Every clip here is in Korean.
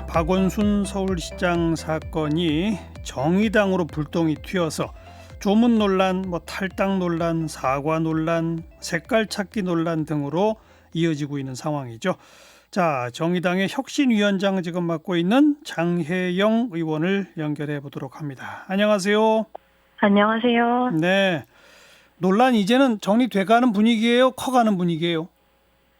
박원순 서울시장 사건이 정의당으로 불똥이 튀어서 조문 논란, 탈당 논란, 사과 논란, 색깔 찾기 논란 등으로 이어지고 있는 상황이죠. 자, 정의당의 혁신위원장 지금 맡고 있는 장혜영 의원을 연결해 보도록 합니다. 안녕하세요. 안녕하세요. 네, 논란 이제는 정리돼가는 분위기예요? 커가는 분위기예요?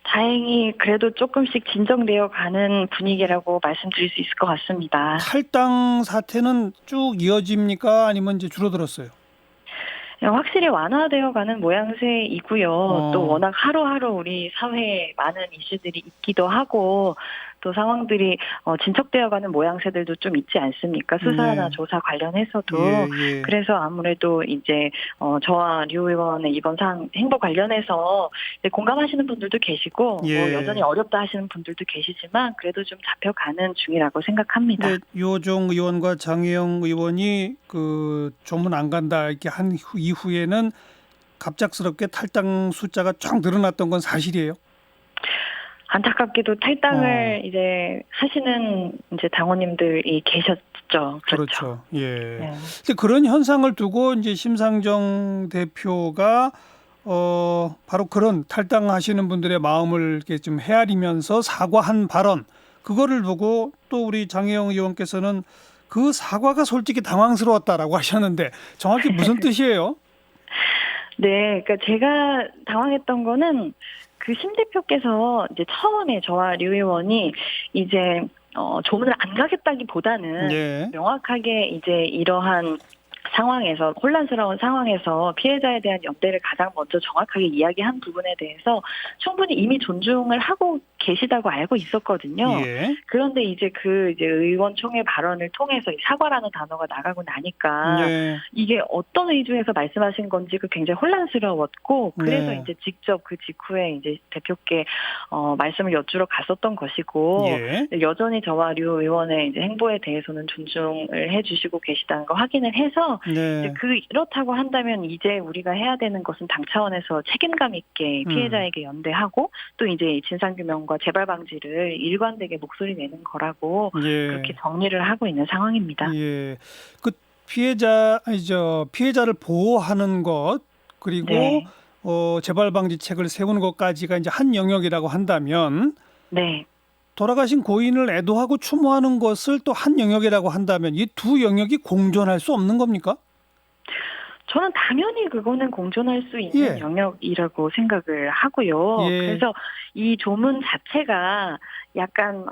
다행히 그래도 조금씩 진정되어 가는 분위기라고 말씀드릴 수 있을 것 같습니다. 탈당 사태는 쭉 이어집니까? 아니면 이제 줄어들었어요? 확실히 완화되어 가는 모양새이고요. 또 워낙 하루하루 우리 사회에 많은 이슈들이 있기도 하고 또 상황들이 진척되어 가는 모양새들도 좀 있지 않습니까? 수사나 네. 조사 관련해서도. 예. 그래서 아무래도 이제 저와 류 의원의 이번 행보 관련해서 이제 공감하시는 분들도 계시고 예. 여전히 어렵다 하시는 분들도 계시지만 그래도 좀 잡혀가는 중이라고 생각합니다. 네, 유호정 의원과 장혜영 의원이 그 조문 안 간다 이렇게 한 이후에는 갑작스럽게 탈당 숫자가 쫙 늘어났던 건 사실이에요? 안타깝게도 탈당을 이제 하시는 이제 당원님들이 계셨죠. 그렇죠. 예. 네. 근데 그런 현상을 두고 이제 심상정 대표가 바로 그런 탈당하시는 분들의 마음을 이렇게 좀 헤아리면서 사과한 발언, 그거를 보고 또 우리 장혜영 의원께서는 그 사과가 솔직히 당황스러웠다라고 하셨는데 정확히 무슨 뜻이에요? 네, 그러니까 제가 당황했던 거는 그 심 대표께서 이제 처음에 저와 류 의원이 이제 조문을 안 가겠다기보다는 예. 명확하게 이제 이러한 상황에서 혼란스러운 상황에서 피해자에 대한 연대를 가장 먼저 정확하게 이야기한 부분에 대해서 충분히 이미 존중을 하고 계시다고 알고 있었거든요. 예. 그런데 이제 이제 의원총회 발언을 통해서 사과라는 단어가 나가고 나니까 예. 이게 어떤 의도에서 말씀하신 건지 굉장히 혼란스러웠고 그래서 네. 이제 직접 그 직후에 이제 대표께 말씀을 여쭈러 갔었던 것이고 예. 여전히 저와 류 의원의 이제 행보에 대해서는 존중을 해주시고 계시다는 거 확인을 해서 네. 이제 이렇다고 한다면 이제 우리가 해야 되는 것은 당 차원에서 책임감 있게 피해자에게 연대하고 또 이제 진상규명과 재발 방지를 일관되게 목소리 내는 거라고 예. 그렇게 정리를 하고 있는 상황입니다. 예. 그 피해자를 보호하는 것 그리고 네. 재발 방지책을 세우는 것까지가 이제 한 영역이라고 한다면 네. 돌아가신 고인을 애도하고 추모하는 것을 또 한 영역이라고 한다면 이 두 영역이 공존할 수 없는 겁니까? 저는 당연히 그거는 공존할 수 있는 예. 영역이라고 생각을 하고요. 예. 그래서 이 조문 자체가 약간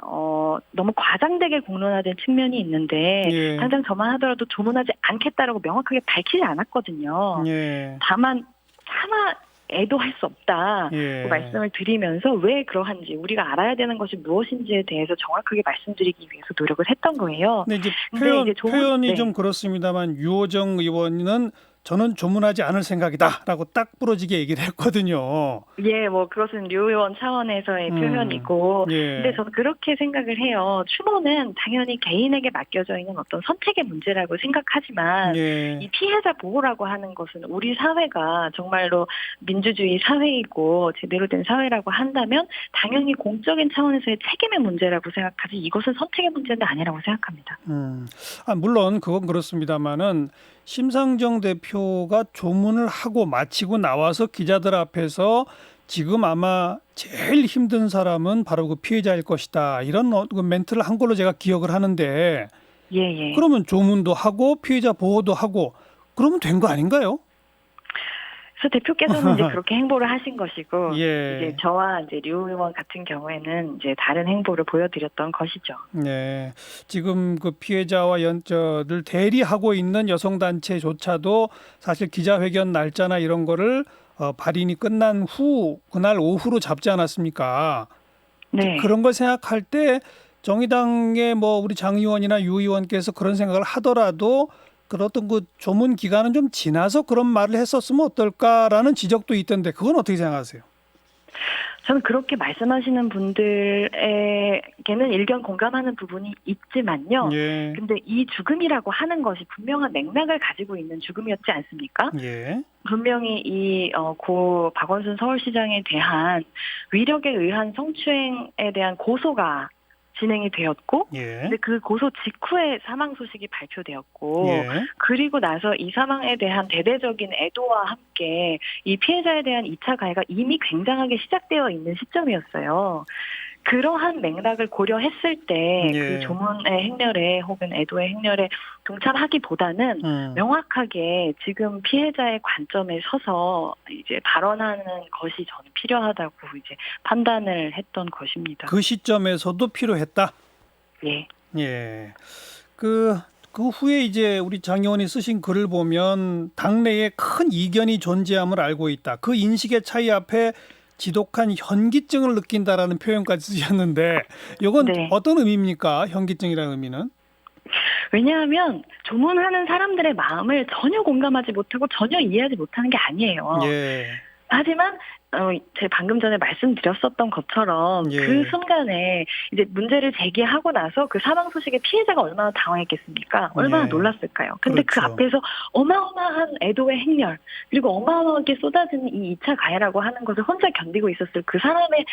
너무 과장되게 공론화된 측면이 있는데 예. 당장 저만 하더라도 조문하지 않겠다라고 명확하게 밝히지 않았거든요. 예. 다만 차마 애도할 수 없다. 예. 말씀을 드리면서 왜 그러한지 우리가 알아야 되는 것이 무엇인지에 대해서 정확하게 말씀드리기 위해서 노력을 했던 거예요. 근데 이제 근데 이제 표현이 네. 좀 그렇습니다만 유호정 의원은 저는 조문하지 않을 생각이다라고 딱 부러지게 얘기를 했거든요. 예, 그것은 류 의원 차원에서의 표현이고, 예. 근데 저는 그렇게 생각을 해요. 추모는 당연히 개인에게 맡겨져 있는 어떤 선택의 문제라고 생각하지만, 예. 이 피해자 보호라고 하는 것은 우리 사회가 정말로 민주주의 사회이고 제대로 된 사회라고 한다면 당연히 공적인 차원에서의 책임의 문제라고 생각하지 이것은 선택의 문제는 아니라고 생각합니다. 물론 그건 그렇습니다만은 심상정 대표가 조문을 하고 마치고 나와서 기자들 앞에서 지금 아마 제일 힘든 사람은 바로 그 피해자일 것이다. 이런 그 멘트를 한 걸로 제가 기억을 하는데 예. 그러면 조문도 하고 피해자 보호도 하고 그러면 된 거 아닌가요? 그래서 대표께서는 이제 그렇게 행보를 하신 것이고, 예. 이제 저와 이제 류 의원 같은 경우에는 이제 다른 행보를 보여드렸던 것이죠. 네. 지금 그 피해자와 를 대리하고 있는 여성단체조차도 사실 기자회견 날짜나 이런 거를 발인이 끝난 후 그날 오후로 잡지 않았습니까? 네. 그런 걸 생각할 때 정의당의 우리 장 의원이나 유 의원께서 그런 생각을 하더라도 그런 어떤 그 조문 기간은 좀 지나서 그런 말을 했었으면 어떨까라는 지적도 있던데 그건 어떻게 생각하세요? 저는 그렇게 말씀하시는 분들에게는 일견 공감하는 부분이 있지만요. 예. 근데 이 죽음이라고 하는 것이 분명한 맥락을 가지고 있는 죽음이었지 않습니까? 예. 분명히 고 박원순 서울시장에 대한 위력에 의한 성추행에 대한 고소가 진행이 되었고, 예. 근데 그 고소 직후에 사망 소식이 발표되었고, 예. 그리고 나서 이 사망에 대한 대대적인 애도와 함께 이 피해자에 대한 2차 가해가 이미 굉장하게 시작되어 있는 시점이었어요. 그러한 맥락을 고려했을 때 그 예. 조문의 행렬에 혹은 애도의 행렬에 동참하기보다는 명확하게 지금 피해자의 관점에 서서 이제 발언하는 것이 저는 필요하다고 이제 판단을 했던 것입니다. 그 시점에서도 필요했다. 예. 예. 그 후에 이제 우리 장 의원이 쓰신 글을 보면 당내에 큰 이견이 존재함을 알고 있다. 그 인식의 차이 앞에 지독한 현기증을 느낀다라는 표현까지 쓰셨는데 이건 네. 어떤 의미입니까? 현기증이라는 의미는? 왜냐하면 조문하는 사람들의 마음을 전혀 공감하지 못하고 전혀 이해하지 못하는 게 아니에요. 예. 하지만 제가 방금 전에 말씀드렸었던 것처럼 예. 그 순간에 이제 문제를 제기하고 나서 그 사망 소식에 피해자가 얼마나 당황했겠습니까? 얼마나 예. 놀랐을까요? 근데 그 그렇죠. 앞에서 어마어마한 애도의 행렬 그리고 어마어마하게 쏟아지는 이 2차 가해라고 하는 것을 혼자 견디고 있었을 그 사람의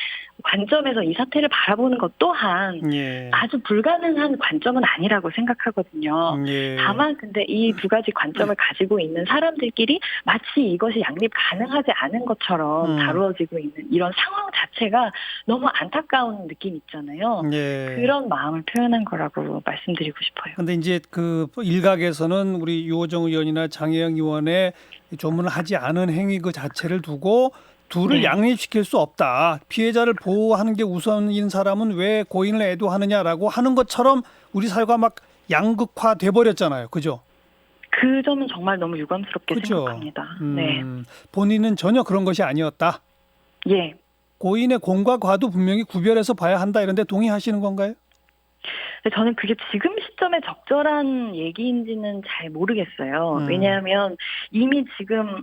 관점에서 이 사태를 바라보는 것 또한 예. 아주 불가능한 관점은 아니라고 생각하거든요. 예. 다만 근데 이 두 가지 관점을 가지고 있는 사람들끼리 마치 이것이 양립 가능하지 않은 것처럼 다루어지고 있는 이런 상황 자체가 너무 안타까운 느낌 있잖아요. 예. 그런 마음을 표현한 거라고 말씀드리고 싶어요. 근데 이제 그 일각에서는 우리 유호정 의원이나 장혜영 의원의 조문을 하지 않은 행위 그 자체를 두고 둘을 네. 양립시킬 수 없다. 피해자를 보호하는 게 우선인 사람은 왜 고인을 애도하느냐라고 하는 것처럼 우리 사회가 막 양극화돼 버렸잖아요. 그죠? 그 점은 정말 너무 유감스럽게 그죠? 생각합니다. 네. 본인은 전혀 그런 것이 아니었다. 예. 고인의 공과 과도 분명히 구별해서 봐야 한다. 이런데 동의하시는 건가요? 근데 저는 그게 지금 시점에 적절한 얘기인지는 잘 모르겠어요. 왜냐하면 이미 지금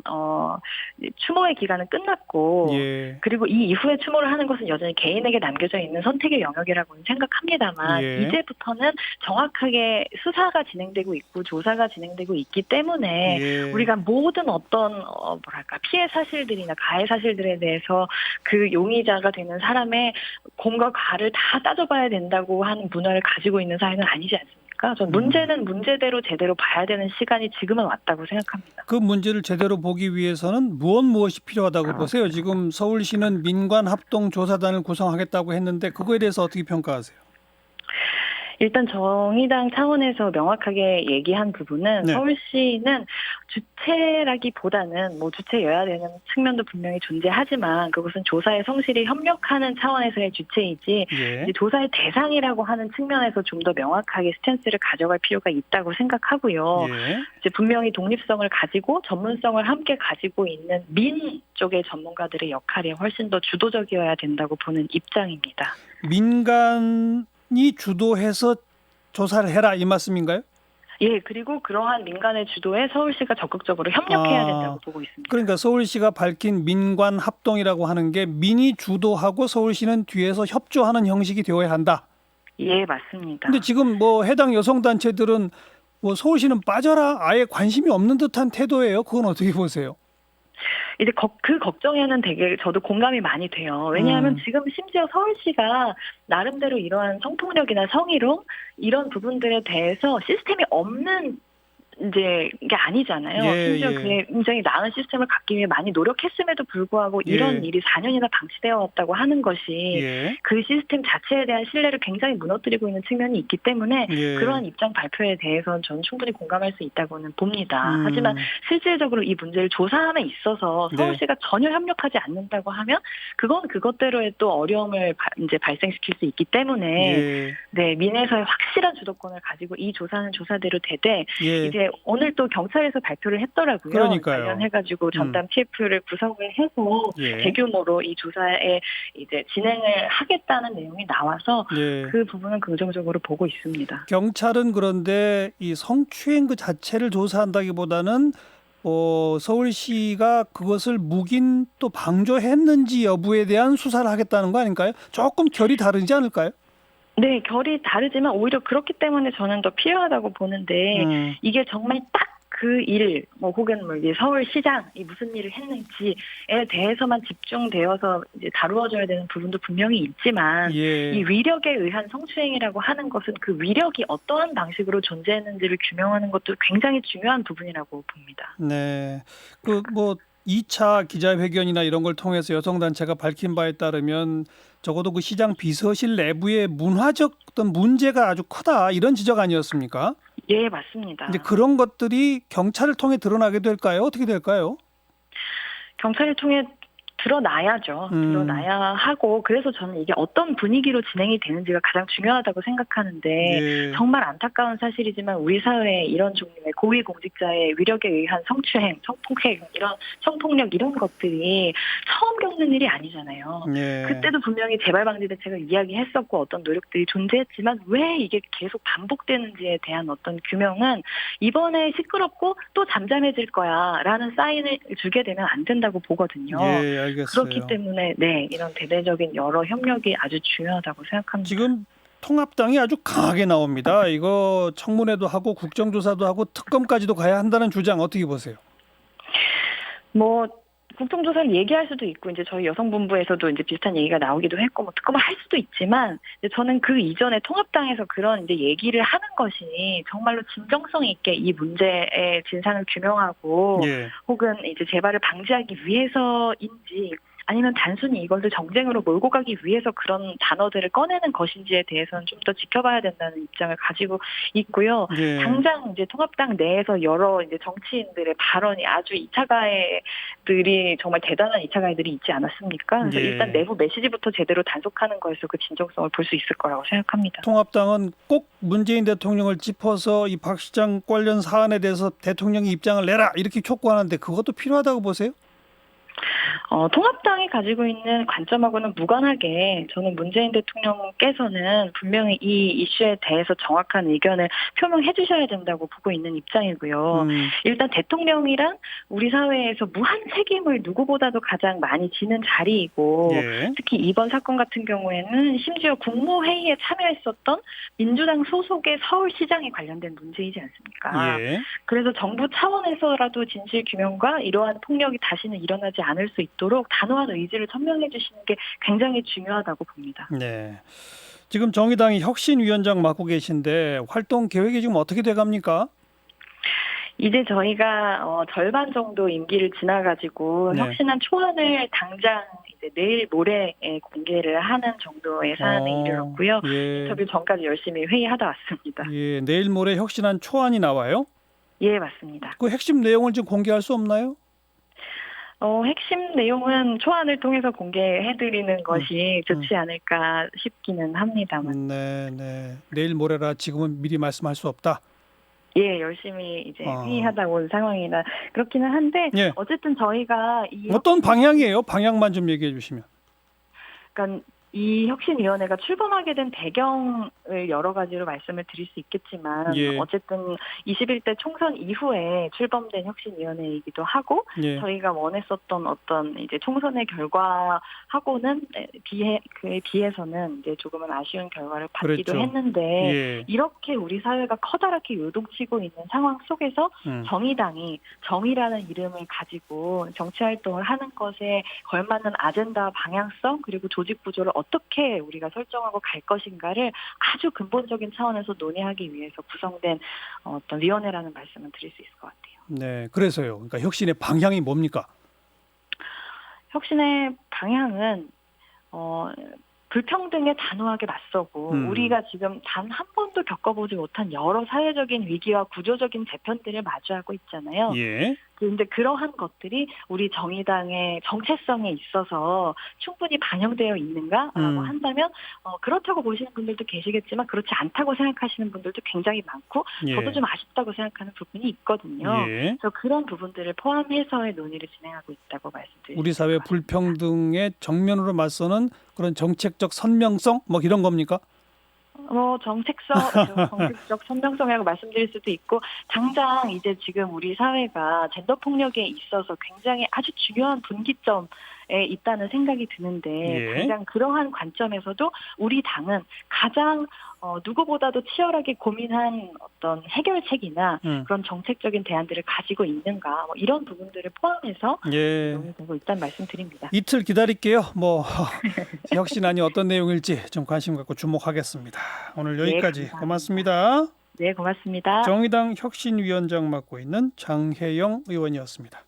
추모의 기간은 끝났고 예. 그리고 이 이후에 추모를 하는 것은 여전히 개인에게 남겨져 있는 선택의 영역이라고는 생각합니다만 예. 이제부터는 정확하게 수사가 진행되고 있고 조사가 진행되고 있기 때문에 예. 우리가 모든 어떤 피해 사실들이나 가해 사실들에 대해서 그 용의자가 되는 사람의 공과 과를 다 따져봐야 된다고 하는 문화를 가지고 있는 사회는 아니지 않습니까? 전 문제는 문제대로 제대로 봐야 되는 시간이 지금은 왔다고 생각합니다. 그 문제를 제대로 보기 위해서는 무엇이 필요하다고 보세요? 지금 서울시는 민관합동조사단을 구성하겠다고 했는데 그거에 대해서 어떻게 평가하세요? 일단 정의당 차원에서 명확하게 얘기한 부분은 네. 서울시는 주체라기보다는 뭐 주체여야 되는 측면도 분명히 존재하지만 그것은 조사에 성실히 협력하는 차원에서의 주체이지 예. 이제 조사의 대상이라고 하는 측면에서 좀 더 명확하게 스탠스를 가져갈 필요가 있다고 생각하고요. 예. 이제 분명히 독립성을 가지고 전문성을 함께 가지고 있는 민 쪽의 전문가들의 역할이 훨씬 더 주도적이어야 된다고 보는 입장입니다. 민간이 주도해서 조사를 해라 이 말씀인가요? 예, 그리고 그러한 민간의 주도에 서울시가 적극적으로 협력해야 된다고 보고 있습니다. 그러니까 서울시가 밝힌 민관 합동이라고 하는 게 민이 주도하고 서울시는 뒤에서 협조하는 형식이 되어야 한다. 예, 맞습니다. 근데 지금 뭐 해당 여성단체들은 뭐 서울시는 빠져라 아예 관심이 없는 듯한 태도예요. 그건 어떻게 보세요? 이제 그 걱정에는 되게 저도 공감이 많이 돼요. 왜냐하면 지금 심지어 서울시가 나름대로 이러한 성폭력이나 성희롱 이런 부분들에 대해서 시스템이 없는 이제 게 아니잖아요. 예, 심지어 예. 그에 굉장히 나은 시스템을 갖기 위해 많이 노력했음에도 불구하고 이런 예. 일이 4년이나 방치되어 왔다고 하는 것이 예. 그 시스템 자체에 대한 신뢰를 굉장히 무너뜨리고 있는 측면이 있기 때문에 예. 그러한 입장 발표에 대해서는 저는 충분히 공감할 수 있다고는 봅니다. 하지만 실질적으로 이 문제를 조사함에 있어서 서울시가 전혀 협력하지 않는다고 하면 그건 그것대로의 또 어려움을 이제 발생시킬 수 있기 때문에 예. 네, 민에서의 확실한 주도권을 가지고 이 조사는 조사대로 되되 예. 이제 오늘 또 경찰에서 발표를 했더라고요. 그러니까요. 관련해가지고 전담 TF를 구성을 해서 예. 대규모로 이 조사에 이제 진행을 하겠다는 내용이 나와서 예. 그 부분은 긍정적으로 보고 있습니다. 경찰은 그런데 이 성추행 그 자체를 조사한다기보다는 서울시가 그것을 묵인 또 방조했는지 여부에 대한 수사를 하겠다는 거 아닌가요? 조금 결이 다르지 않을까요? 네, 결이 다르지만 오히려 그렇기 때문에 저는 더 필요하다고 보는데 이게 정말 딱 그 일, 뭐 혹은 뭐 이제 서울시장이 무슨 일을 했는지에 대해서만 집중되어서 이제 다루어져야 되는 부분도 분명히 있지만 예. 이 위력에 의한 성추행이라고 하는 것은 그 위력이 어떠한 방식으로 존재했는지를 규명하는 것도 굉장히 중요한 부분이라고 봅니다. 네. 그 뭐 2차 기자회견이나 이런 걸 통해서 여성단체가 밝힌 바에 따르면 적어도 그 시장 비서실 내부의 문화적 어떤 문제가 아주 크다 이런 지적 아니었습니까? 예, 맞습니다. 이제 그런 것들이 경찰을 통해 드러나게 될까요? 어떻게 될까요? 경찰을 통해 드러나야죠. 드러나야 하고 그래서 저는 이게 어떤 분위기로 진행이 되는지가 가장 중요하다고 생각하는데 예. 정말 안타까운 사실이지만 우리 사회에 이런 종류의 고위공직자의 위력에 의한 성추행, 성폭행, 이런 성폭력 이런 것들이 처음 겪는 일이 아니잖아요. 예. 그때도 분명히 재발방지 대책을 이야기했었고 어떤 노력들이 존재했지만 왜 이게 계속 반복되는지에 대한 어떤 규명은 이번에 시끄럽고 또 잠잠해질 거야라는 사인을 주게 되면 안 된다고 보거든요. 예, 알겠어요. 그렇기 때문에 네, 이런 대대적인 여러 협력이 아주 중요하다고 생각합니다. 지금 통합당이 아주 강하게 나옵니다. 이거 청문회도 하고 국정조사도 하고 특검까지도 가야 한다는 주장 어떻게 보세요? 뭐 국정조사를 얘기할 수도 있고 이제 저희 여성본부에서도 이제 비슷한 얘기가 나오기도 했고 뭐 특검을 할 수도 있지만 이제 저는 그 이전에 통합당에서 그런 이제 얘기를 하는 것이 정말로 진정성 있게 이 문제의 진상을 규명하고 예. 혹은 이제 재발을 방지하기 위해서인지 아니면 단순히 이것을 정쟁으로 몰고 가기 위해서 그런 단어들을 꺼내는 것인지에 대해서는 좀 더 지켜봐야 된다는 입장을 가지고 있고요. 예. 당장 이제 통합당 내에서 여러 이제 정치인들의 발언이 아주 2차 가해들이 정말 대단한 2차 가해들이 있지 않았습니까? 그래서 예. 일단 내부 메시지부터 제대로 단속하는 거에서 그 진정성을 볼 수 있을 거라고 생각합니다. 통합당은 꼭 문재인 대통령을 짚어서 이 박 시장 관련 사안에 대해서 대통령이 입장을 내라 이렇게 촉구하는데 그것도 필요하다고 보세요? 통합당이 가지고 있는 관점하고는 무관하게 저는 문재인 대통령께서는 분명히 이 이슈에 대해서 정확한 의견을 표명해 주셔야 된다고 보고 있는 입장이고요. 일단 대통령이란 우리 사회에서 무한 책임을 누구보다도 가장 많이 지는 자리이고 예. 특히 이번 사건 같은 경우에는 심지어 국무회의에 참여했었던 민주당 소속의 서울시장에 관련된 문제이지 않습니까? 예. 그래서 정부 차원에서라도 진실 규명과 이러한 폭력이 다시는 일어나지 않을 수 있도록 단호한 의지를 천명해 주시는 게 굉장히 중요하다고 봅니다. 네. 지금 정의당이 혁신위원장 맡고 계신데 활동 계획이 지금 어떻게 돼갑니까? 이제 저희가 절반 정도 임기를 지나가지고 네. 혁신안 초안을 당장 이제 내일 모레에 공개를 하는 정도의 사안에 이르렀고요. 예. 인터뷰 전까지 열심히 회의하다 왔습니다. 예, 내일 모레 혁신안 초안이 나와요? 예, 맞습니다. 그 핵심 내용을 지금 공개할 수 없나요? 핵심 내용은 초안을 통해서 공개해드리는 것이 좋지 않을까 싶기는 합니다만. 네, 네. 내일 모레라 지금은 미리 말씀할 수 없다. 예, 열심히 이제 회의하다 온 상황이라 그렇기는 한데 예. 어쨌든 저희가 이 어떤 방향이에요? 방향만 좀 얘기해 주시면. 그러니까 이 혁신위원회가 출범하게 된 배경을 여러 가지로 말씀을 드릴 수 있겠지만 예. 어쨌든 21대 총선 이후에 출범된 혁신위원회이기도 하고 예. 저희가 원했었던 어떤 이제 총선의 결과하고는 그에 비해서는 이제 조금은 아쉬운 결과를 받기도 그랬죠. 했는데 예. 이렇게 우리 사회가 커다랗게 요동치고 있는 상황 속에서 정의당이 정의라는 이름을 가지고 정치 활동을 하는 것에 걸맞는 아젠다 방향성 그리고 조직 구조를 어떻게 우리가 설정하고 갈 것인가를 아주 근본적인 차원에서 논의하기 위해서 구성된 어떤 위원회라는 말씀을 드릴 수 있을 것 같아요. 네, 그래서요. 그러니까 혁신의 방향이 뭡니까? 혁신의 방향은 불평등에 단호하게 맞서고 우리가 지금 단 한 번도 겪어보지 못한 여러 사회적인 위기와 구조적인 재편들을 마주하고 있잖아요. 예. 그런데 그러한 것들이 우리 정의당의 정체성에 있어서 충분히 반영되어 있는가라고 한다면 그렇다고 보시는 분들도 계시겠지만 그렇지 않다고 생각하시는 분들도 굉장히 많고 예. 저도 좀 아쉽다고 생각하는 부분이 있거든요. 예. 그래서 그런 부분들을 포함해서의 논의를 진행하고 있다고 말씀드립니다. 우리 사회 불평등에 정면으로 맞서는 그런 정책적 선명성 뭐 이런 겁니까? 정책적 선명성이라고 말씀드릴 수도 있고 당장 이제 지금 우리 사회가 젠더 폭력에 있어서 굉장히 아주 중요한 분기점에 있다는 생각이 드는데 예. 당장 그러한 관점에서도 우리 당은 가장 누구보다도 치열하게 고민한 어떤 해결책이나 그런 정책적인 대안들을 가지고 있는가 뭐 이런 부분들을 포함해서 예. 논의되고 있다는 말씀드립니다. 이틀 기다릴게요. 뭐 혁신안이 어떤 내용일지 좀 관심 갖고 주목하겠습니다. 오늘 여기까지 네, 고맙습니다. 네, 고맙습니다. 정의당 혁신위원장 맡고 있는 장혜영 의원이었습니다.